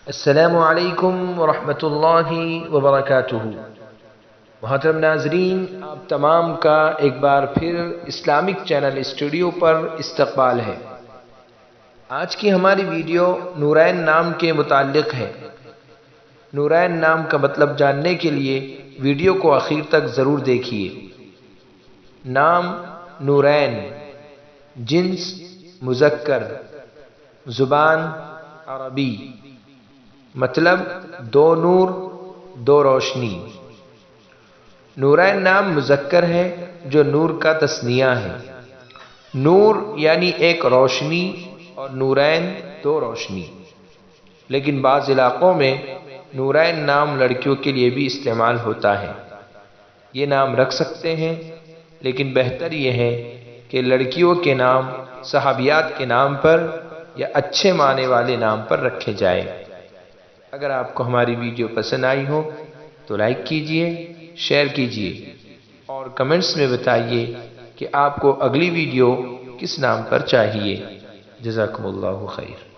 السلام علیکم ورحمۃ اللہ وبرکاتہ۔ محترم ناظرین، آپ تمام کا ایک بار پھر اسلامک چینل اسٹوڈیو پر استقبال ہے۔ آج کی ہماری ویڈیو نورین نام کے متعلق ہے۔ نورین نام کا مطلب جاننے کے لیے ویڈیو کو آخر تک ضرور دیکھیے۔ نام نورین، جنس مذکر، زبان عربی، مطلب دو نور، دو روشنی۔ نورین نام مذکر ہے جو نور کا تثنیہ ہے۔ نور یعنی ایک روشنی اور نورین دو روشنی۔ لیکن بعض علاقوں میں نورین نام لڑکیوں کے لیے بھی استعمال ہوتا ہے۔ یہ نام رکھ سکتے ہیں، لیکن بہتر یہ ہے کہ لڑکیوں کے نام صحابیات کے نام پر یا اچھے معنی والے نام پر رکھے جائیں۔ اگر آپ کو ہماری ویڈیو پسند آئی ہو تو لائک کیجئے، شیئر کیجئے اور کمنٹس میں بتائیے کہ آپ کو اگلی ویڈیو کس نام پر چاہیے۔ جزاکم اللہ خیر۔